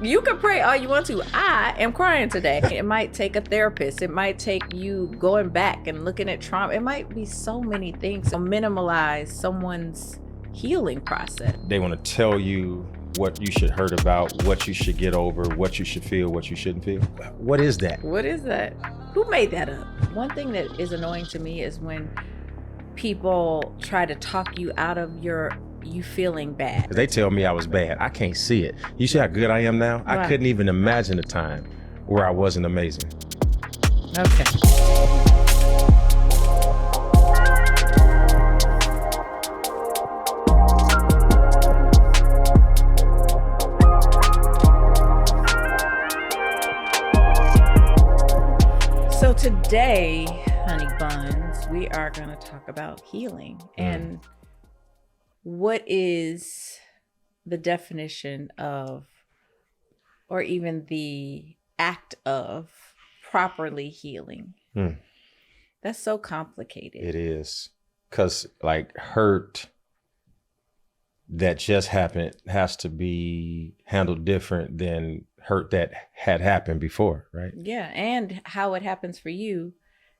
You can pray all you want to. I am crying today. It might take a therapist. It might take you going back and looking at trauma. It might be so many things to minimalize someone's healing process. They want to tell you what you should hurt about, what you should get over, what you should feel, what you shouldn't feel. What is that? What is that? Who made that up? One thing that is annoying to me is when people try to talk you out of you feeling bad. They tell me I was bad. I can't see it. You see how good I am now? Right. I couldn't even imagine a time where I wasn't amazing. Okay. So today, honey buns, we are going to talk about healing and what is the definition of, or even the act of, properly healing. That's so complicated. It is. Because like hurt that just happened has to be handled different than hurt that had happened before, right? Yeah, and how it happens for you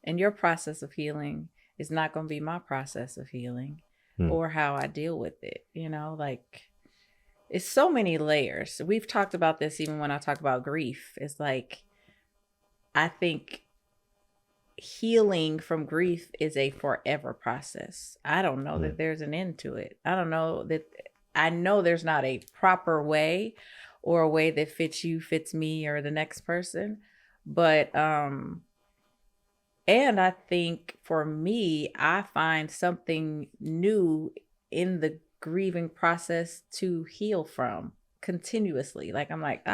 and your process of healing is not going to be my process of healing or how I deal with it. You know, like it's so many layers. We've talked about this even when I talk about grief. It's like, I think healing from grief is a forever process. I don't know that there's an end to it. I know there's not a proper way or a way that fits you, fits me, or the next person. But, and I think for me, I find something new in the grieving process to heal from continuously. Like, I'm like,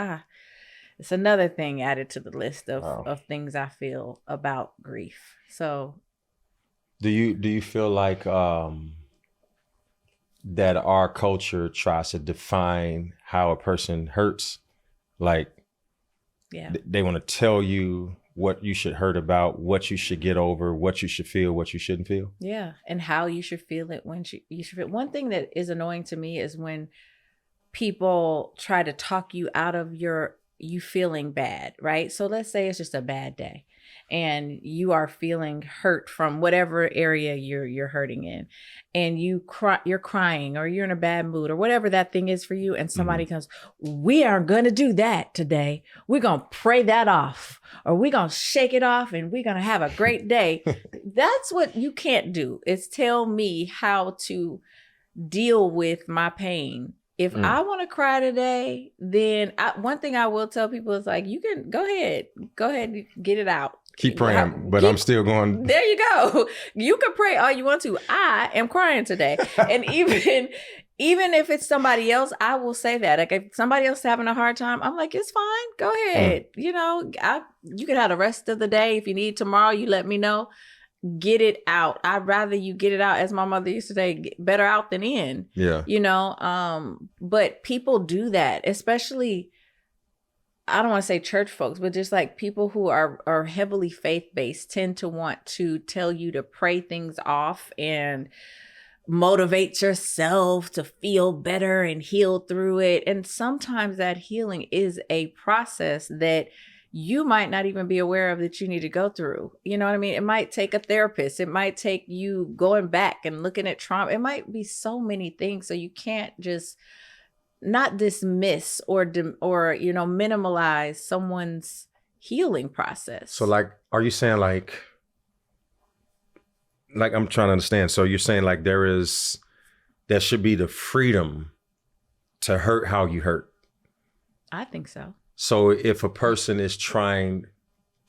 it's another thing added to the list of things I feel about grief. So Do you feel like that our culture tries to define how a person hurts? Like, yeah, they want to tell you what you should hurt about, what you should get over, what you should feel, what you shouldn't feel. yeah, and how you should feel it when you should feel. One thing that is annoying to me is when people try to talk you out of you feeling bad, right? So let's say it's just a bad day and you are feeling hurt from whatever area you're hurting in, and you're crying or you're in a bad mood or whatever that thing is for you, and somebody comes, we aren't going to do that today. We're going to pray that off, or we're going to shake it off, and we're going to have a great day. That's what you can't do, is tell me how to deal with my pain. If I want to cry today, then one thing I will tell people is like, you can go ahead, get it out. Keep praying, but I'm still going. There you go. You can pray all you want to. I am crying today. And even if it's somebody else, I will say that. Like, if somebody else is having a hard time, I'm like, it's fine. Go ahead. You know, you can have the rest of the day. If you need tomorrow, you let me know. Get it out. I'd rather you get it out, as my mother used to say, better out than in. Yeah. You know, but people do that, especially, I don't want to say church folks, but just like people who are heavily faith-based tend to want to tell you to pray things off and motivate yourself to feel better and heal through it. And sometimes that healing is a process that you might not even be aware of that you need to go through. You know what I mean? It might take a therapist. It might take you going back and looking at trauma. It might be so many things. So you can't just not dismiss or you know, minimalize someone's healing process. So like, are you saying like I'm trying to understand. So you're saying like there should be the freedom to hurt how you hurt. I think so. So if a person is trying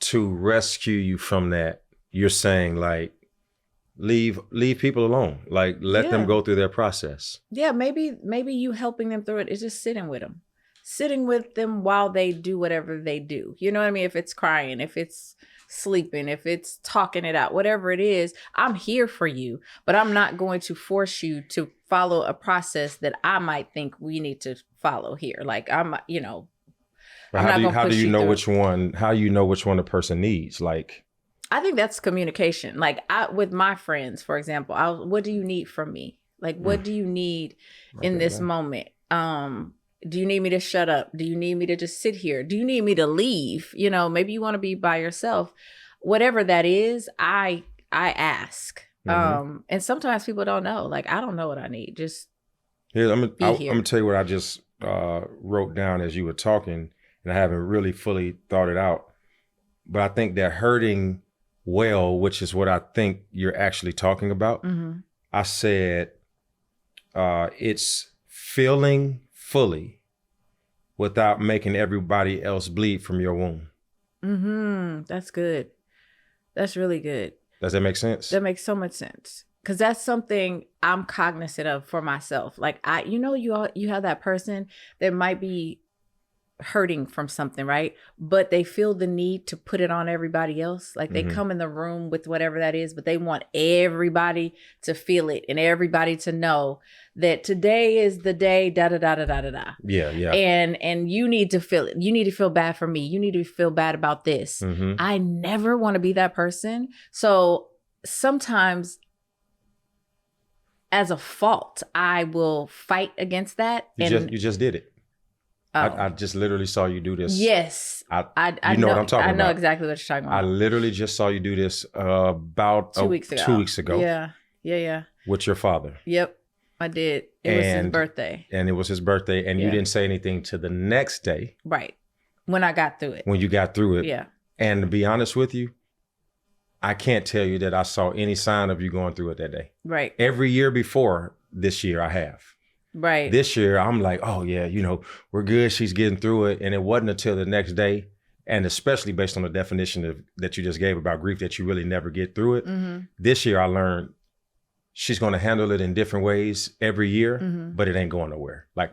to rescue you from that, you're saying like, leave people alone. Like, let them go through their process. Yeah, maybe you helping them through it is just sitting with them while they do whatever they do. You know what I mean? If it's crying, if it's sleeping, if it's talking it out, whatever it is, I'm here for you, but I'm not going to force you to follow a process that I might think we need to follow here. Like, you know, how do you know which one a person needs? Like, I think that's communication. Like, with my friends, for example, what do you need from me? Like, what do you need in this moment? Do you need me to shut up? Do you need me to just sit here? Do you need me to leave? You know, maybe you want to be by yourself. Whatever that is, I ask. And sometimes people don't know. Like, I don't know what I need. Just here, I'm be here. gonna tell you what I just wrote down as you were talking, and I haven't really fully thought it out. But I think that hurting well, which is what I think you're actually talking about. I said it's feeling fully without making everybody else bleed from your wound. That's good. That's really good. Does that make sense? That makes so much sense. Because that's something I'm cognizant of for myself. Like, you have that person that might be hurting from something, right? But they feel the need to put it on everybody else. Like, they come in the room with whatever that is, but they want everybody to feel it and everybody to know that today is the day, da da da da da da da. Yeah. And you need to feel it. You need to feel bad for me. You need to feel bad about this. I never want to be that person. So sometimes, as a fault, I will fight against that. You just did it. Oh. I just literally saw you do this. Yes. I know what I'm talking about. I know exactly what you're talking about. I literally just saw you do this about 2 weeks ago. 2 weeks ago. Yeah. With your father. Yep, I did. It was his birthday. And it was his birthday, and you didn't say anything to the next day. Right. When I got through it. When you got through it. Yeah. And to be honest with you, I can't tell you that I saw any sign of you going through it that day. Right. Every year before this year, I have. Right. This year, I'm like, oh yeah, we're good. She's getting through it. And it wasn't until the next day, and especially based on the definition that you just gave about grief, that you really never get through it. This year, I learned she's going to handle it in different ways every year, but it ain't going nowhere. Like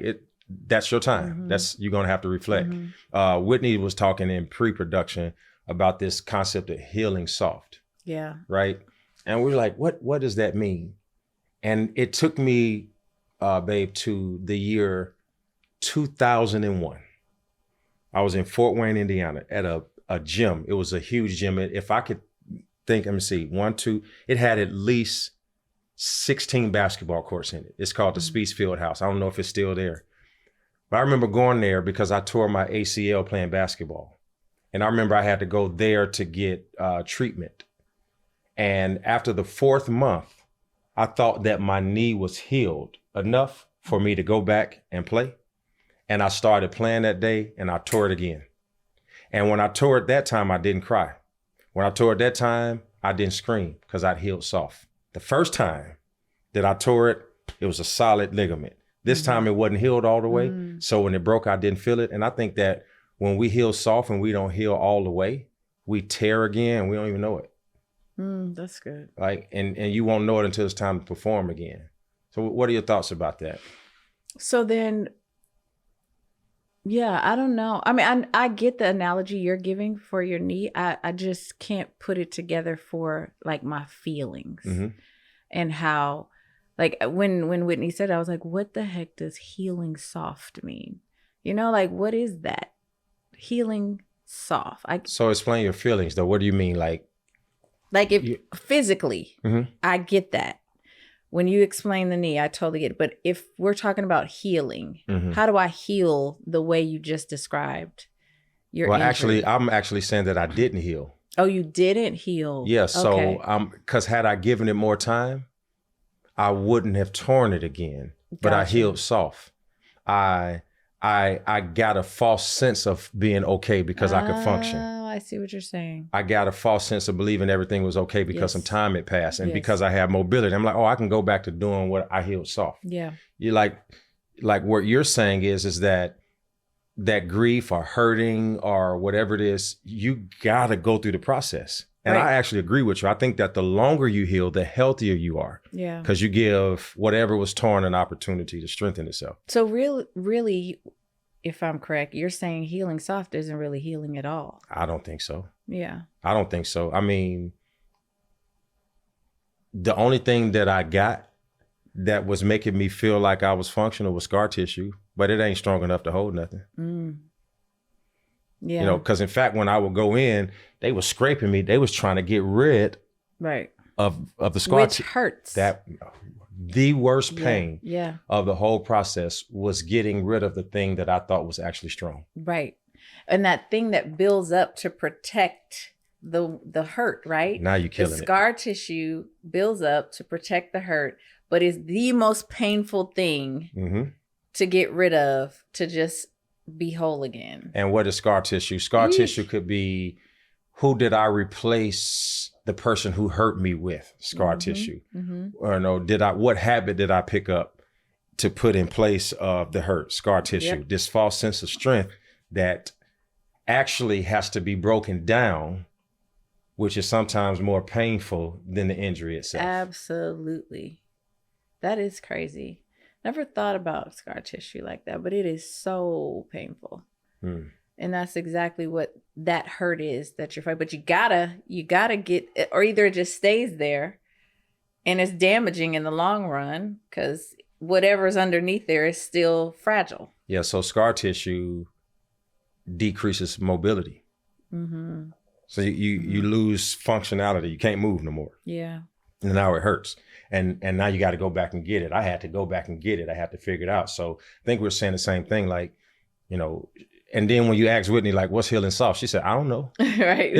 that's your time. You're going to have to reflect. Whitney was talking in pre-production about this concept of healing soft. Yeah. Right. And we're like, what does that mean? And it took me, babe, to the year 2001. I was in Fort Wayne, Indiana at a gym. It was a huge gym. If I could think, let me see, 1, 2, it had at least 16 basketball courts in it. It's called the Speeds Field House. I don't know if it's still there. But I remember going there because I tore my ACL playing basketball. And I remember I had to go there to get treatment. And after the 4th month, I thought that my knee was healed enough for me to go back and play. And I started playing that day, and I tore it again. And when I tore it that time, I didn't cry. When I tore it that time, I didn't scream because I'd healed soft. The first time that I tore it, it was a solid ligament. This time it wasn't healed all the way. So when it broke, I didn't feel it. And I think that when we heal soft and we don't heal all the way, we tear again and we don't even know it. That's good. Like, and you won't know it until it's time to perform again. So what are your thoughts about that? So then, yeah, I don't know. I mean, I get the analogy you're giving for your knee. I just can't put it together for like my feelings and how, like when Whitney said it, I was like, what the heck does healing soft mean? Like, what is that? Healing soft. So explain your feelings though. What do you mean? Like if physically, I get that. When you explain the knee, I totally get it. But if we're talking about healing, how do I heal the way you just described your injury? Actually, I'm actually saying that I didn't heal. Oh, you didn't heal? Yeah. So, because had I given it more time, I wouldn't have torn it again. But I healed soft. I got a false sense of being okay because I could function. I see what you're saying. I got a false sense of believing everything was okay because some time had passed and because I have mobility. I'm like, oh, I can go back to doing what I healed soft. Yeah. You like what you're saying is that grief or hurting or whatever it is, you got to go through the process. And I actually agree with you. I think that the longer you heal, the healthier you are. Yeah. Because you give whatever was torn an opportunity to strengthen itself. So really, if I'm correct, you're saying healing soft isn't really healing at all. I don't think so. Yeah. I don't think so. I mean, the only thing that I got that was making me feel like I was functional was scar tissue, but it ain't strong enough to hold nothing. Yeah. Because in fact, when I would go in, they was scraping me. They was trying to get rid of the scar. Which hurts. That the worst pain Yeah. of the whole process was getting rid of the thing that I thought was actually strong. Right. And that thing that builds up to protect the hurt, right? Now you're The killing it. scar tissue builds up to protect the hurt, but is the most painful thing Mm-hmm. to get rid of to just be whole again. And what is scar tissue? Scar tissue could be, who did I replace the person who hurt me with? Scar tissue. Or no, what habit did I pick up to put in place of the hurt? Scar tissue. Yep. This false sense of strength that actually has to be broken down, which is sometimes more painful than the injury itself. Absolutely. That is crazy. Never thought about scar tissue like that, but it is so painful. And that's exactly what that hurt is that you're fighting. But you gotta get it, or either it just stays there and it's damaging in the long run because whatever's underneath there is still fragile. Yeah, so scar tissue decreases mobility. Mm-hmm. So you lose functionality. You can't move no more. Yeah. And now it hurts. And now you got to go back and get it. I had to go back and get it. I had to figure it out. So I think we're saying the same thing, like, you know, and then when you ask Whitney, like, what's healing soft? She said, I don't know. Right.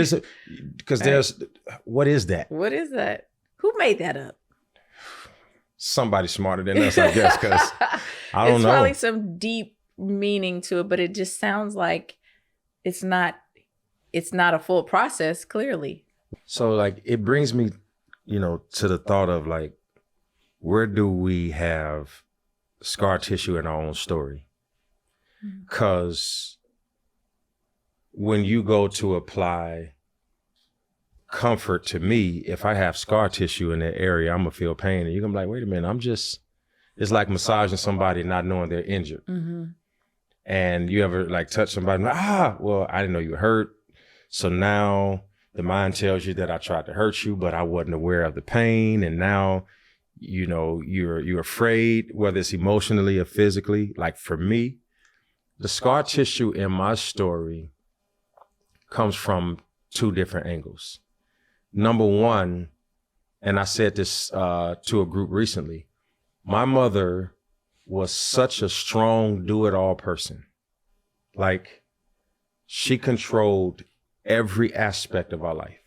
Because there's, what is that? What is that? Who made that up? Somebody smarter than us, I guess, because I don't know. It's probably some deep meaning to it, but it just sounds like it's not a full process, clearly. So like, it brings me, you know, to the thought of like, where do we have scar tissue in our own story? Because when you go to apply comfort to me, if I have scar tissue in that area, I'm gonna feel pain. And you're gonna be like, wait a minute, it's like massaging somebody not knowing they're injured. Mm-hmm. And you ever like touch somebody, like, well, I didn't know you were hurt. So now the mind tells you that I tried to hurt you, but I wasn't aware of the pain. And now, you know, you're afraid, whether it's emotionally or physically. Like for me, the scar tissue in my story comes from two different angles. Number one, and I said this to a group recently, my mother was such a strong do-it-all person. Like, she controlled every aspect of our life.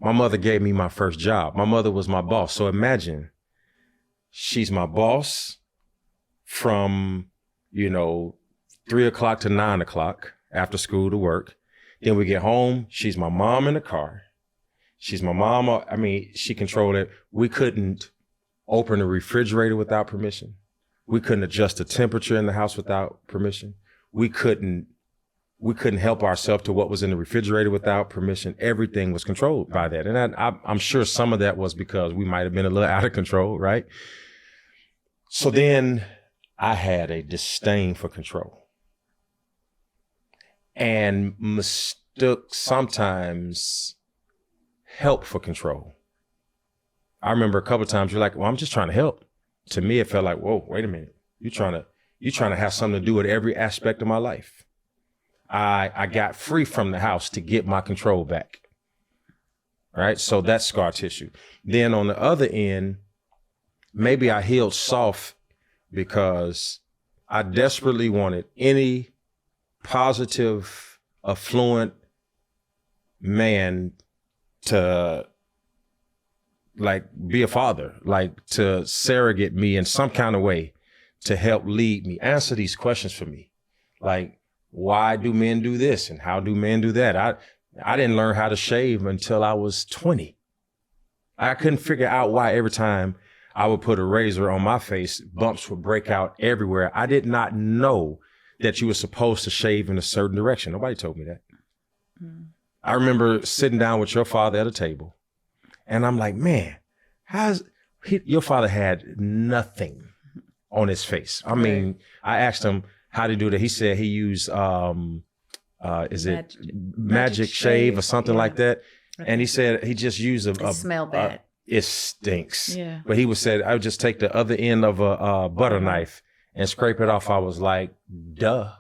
My mother gave me my first job. My mother was my boss. So imagine, she's my boss from, 3 o'clock to 9 o'clock after school to work. Then we get home. She's my mom in the car. She's my mom. She controlled it. We couldn't open the refrigerator without permission. We couldn't adjust the temperature in the house without permission. We couldn't help ourselves to what was in the refrigerator without permission. Everything was controlled by that. And I'm sure some of that was because we might have been a little out of control, right? So then I had a disdain for control and mistook sometimes help for control. I remember a couple of times you're like, well, I'm just trying to help. To me, it felt like, whoa, wait a minute. You're trying to have something to do with every aspect of my life. I got free from the house to get my control back. Right? So that's scar tissue. Then on the other end, maybe I healed soft because I desperately wanted any positive, affluent man to like be a father, like to surrogate me in some kind of way to help lead me, answer these questions for me. Like, why do men do this? And how do men do that? I didn't learn how to shave until I was 20. I couldn't figure out why every time I would put a razor on my face, bumps would break out everywhere. I did not know that you were supposed to shave in a certain direction. Nobody told me that. I remember sitting down with your father at a table and I'm like, man, your father had nothing on his face. I mean, I asked him how to do that. He said he used, magic shave or something like that. And he said he just used a smell bad. It stinks. Yeah. But he said, I would just take the other end of a butter knife and scrape it off. I was like, duh.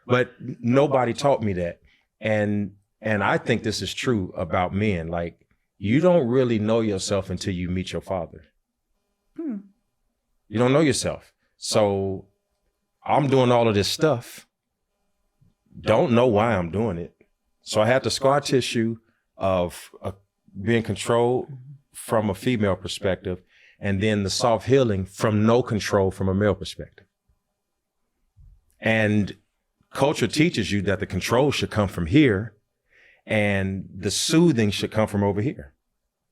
But nobody taught me that. And I think this is true about men. Like, you don't really know yourself until you meet your father. You don't know yourself. So I'm doing all of this stuff. Don't know why I'm doing it. So I had the scar tissue of being controlled from a female perspective, and then the soft healing from no control from a male perspective. And culture teaches you that the control should come from here and the soothing should come from over here.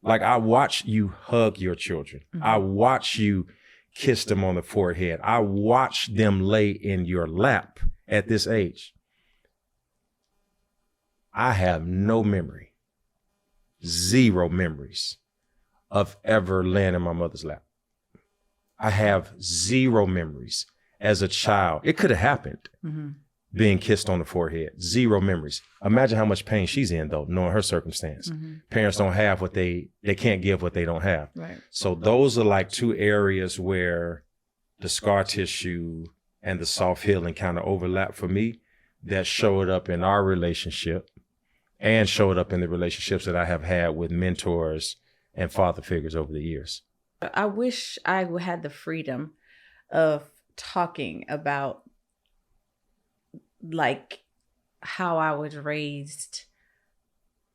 Like, I watch you hug your children. I watch you kiss them on the forehead. I watch them lay in your lap at this age. I have no memory, 0 memories of ever laying in my mother's lap. I have 0 memories as a child. It could have happened, being kissed on the forehead. 0 memories. Imagine how much pain she's in, though, knowing her circumstance. Parents don't have what they can't give what they don't have. Right. So those are like 2 areas where the scar tissue and the soft healing kind of overlap for me, that showed up in our relationship and showed up in the relationships that I have had with mentors and father figures over the years. I wish I had the freedom of talking about like how I was raised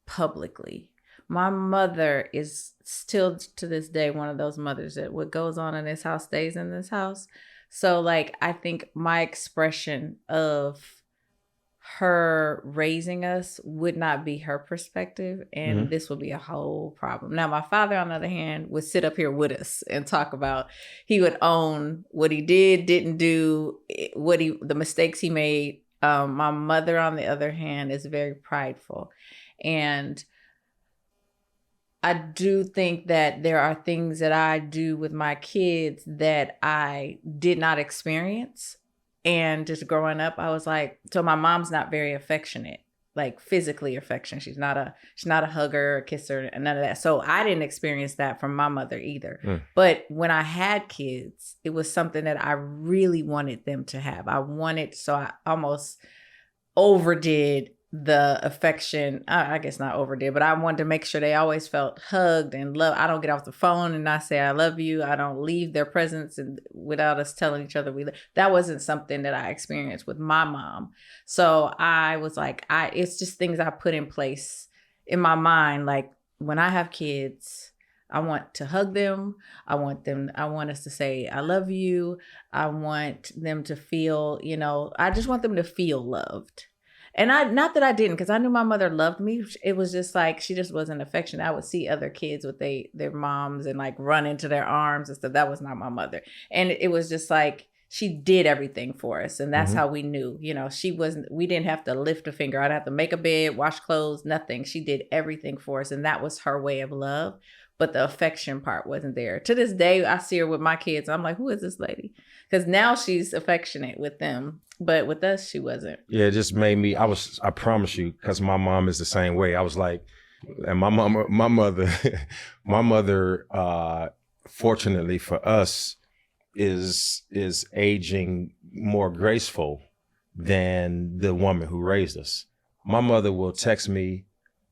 publicly. My mother is still to this day one of those mothers that what goes on in this house stays in this house. So like, I think my expression of her raising us would not be her perspective, and this would be a whole problem. Now, my father, on the other hand, would sit up here with us and talk about, he would own what he didn't do, the mistakes he made. My mother, on the other hand, is very prideful. And I do think that there are things that I do with my kids that I did not experience. And just growing up, I was like, so my mom's not very affectionate, like physically affectionate. She's not a hugger, a kisser, and none of that. So I didn't experience that from my mother either. But when I had kids, it was something that I really wanted them to have. So I almost overdid the affection. I guess not overdid, but I wanted to make sure they always felt hugged and loved. I don't get off the phone and not say I love you. I don't leave their presence and without us telling each other that wasn't something that I experienced with my mom. So I was like, it's just things I put in place in my mind. Like, when I have kids, I want to hug them. I want us to say, I love you. I want them to feel, I just want them to feel loved. And not that I didn't, because I knew my mother loved me. It was just like, she just wasn't affectionate. I would see other kids with their moms and like run into their arms and stuff. That was not my mother. And it was just like, she did everything for us. And that's how we knew, we didn't have to lift a finger. I didn't have to make a bed, wash clothes, nothing. She did everything for us. And that was her way of love. But the affection part wasn't there. To this day, I see her with my kids. I'm like, who is this lady? Because now she's affectionate with them. But with us, she wasn't. Yeah, it just made me, I promise you, because my mom is the same way. I was like, and my mother, fortunately for us, is aging more graceful than the woman who raised us. My mother will text me,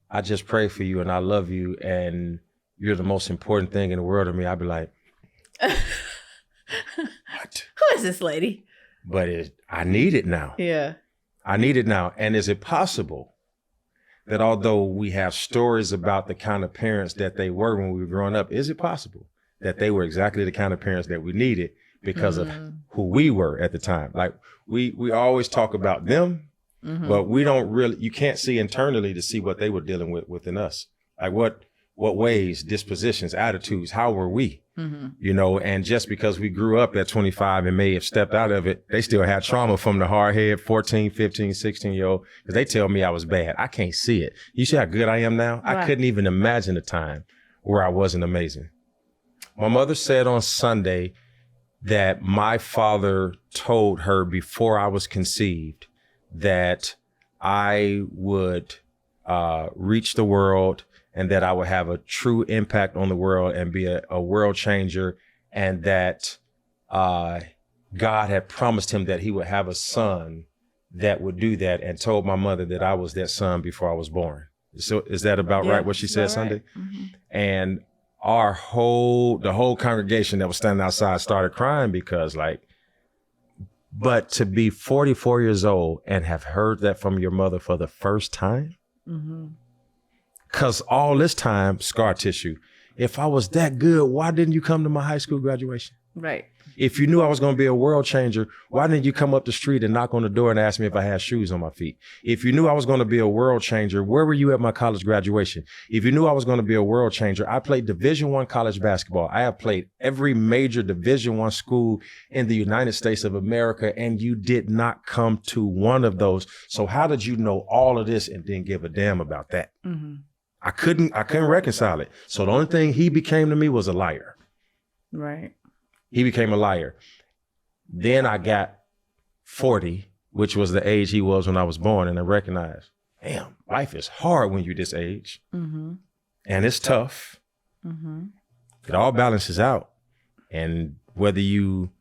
I just pray for you and I love you and you're the most important thing in the world to me. I'd be like, what? Who is this lady? But I need it now. Yeah. I need it now. And is it possible that although we have stories about the kind of parents that they were when we were growing up, is it possible that they were exactly the kind of parents that we needed because of who we were at the time? Like, we always talk about them, but we don't really, you can't see internally to see what they were dealing with within us. Like what ways, dispositions, attitudes, how were we? And just because we grew up at 25 and may have stepped out of it, they still had trauma from the hard head 14, 15, 16-year-old, because they tell me I was bad. I can't see it. You see how good I am now? Right. I couldn't even imagine a time where I wasn't amazing. My mother said on Sunday that my father told her before I was conceived that I would reach the world and that I would have a true impact on the world and be a world changer, and that God had promised him that he would have a son that would do that, and told my mother that I was that son before I was born. So is that about right, what she said Sunday? Right. And the whole congregation that was standing outside started crying because but to be 44 years old and have heard that from your mother for the first time, because all this time, scar tissue. If I was that good, why didn't you come to my high school graduation? Right. If you knew I was going to be a world changer, why didn't you come up the street and knock on the door and ask me if I had shoes on my feet? If you knew I was going to be a world changer, where were you at my college graduation? If you knew I was going to be a world changer, I played Division I college basketball. I have played every major Division I school in the United States of America, and you did not come to one of those. So how did you know all of this and didn't give a damn about that? I couldn't reconcile it. So the only thing he became to me was a liar. Right. He became a liar. Then I got 40, which was the age he was when I was born, and I recognized, damn, life is hard when you're this age. And it's tough. It all balances out. And whether you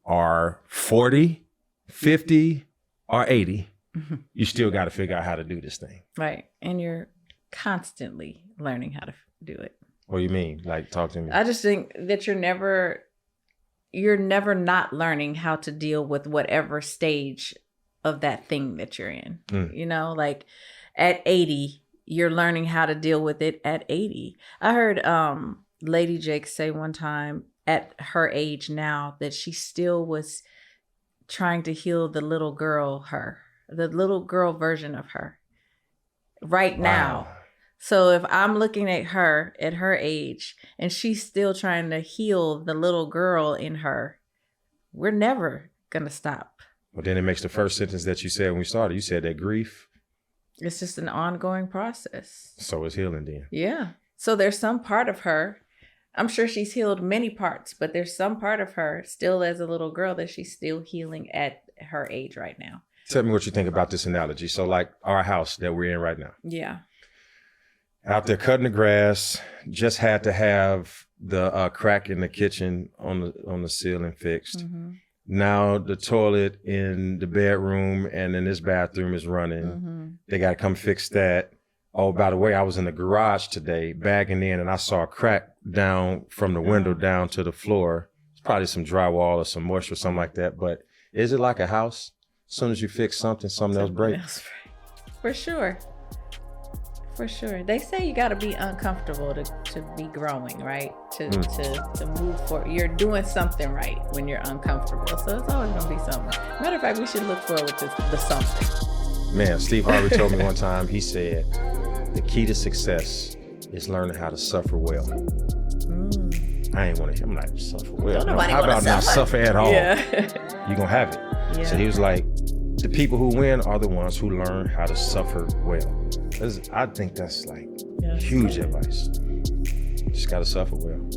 are 40, 50, or 80, you still got to figure out how to do this thing. Right. And you're constantly learning how to do it. What do you mean? Like, talk to me. I just think that you're never not learning how to deal with whatever stage of that thing that you're in. You know, like at 80, you're learning how to deal with it at 80. I heard Lady Jake say one time at her age now that she still was trying to heal the little girl version of her right now. So if I'm looking at her at her age and she's still trying to heal the little girl in her, we're never going to stop. Well, then it makes the first sentence that you said when we started. You said that grief. It's just an ongoing process. So it's healing then. Yeah. So there's some part of her, I'm sure she's healed many parts, but there's some part of her still as a little girl that she's still healing at her age right now. Tell me what you think about this analogy. So like our house that we're in right now. Yeah. Out there cutting the grass, just had to have the crack in the kitchen on the ceiling fixed. Now the toilet in the bedroom and in this bathroom is running. They got to come fix that. Oh, by the way, I was in the garage today bagging in and I saw a crack down from the window down to the floor. It's probably some drywall or some moisture or something like that. But is it like a house? As soon as you fix something else breaks. For sure. For sure. They say you got to be uncomfortable to be growing, right? To move forward. You're doing something right when you're uncomfortable. So it's always going to be something. Matter of fact, we should look forward to the something. Man, Steve Harvey told me one time, he said, the key to success is learning how to suffer well. I ain't want to, I'm like, suffer well. No, how about not suffer at all? Yeah. You're going to have it. Yeah. So he was like, the people who win are the ones who learn how to suffer well. I think that's like huge advice. Just got to suffer well.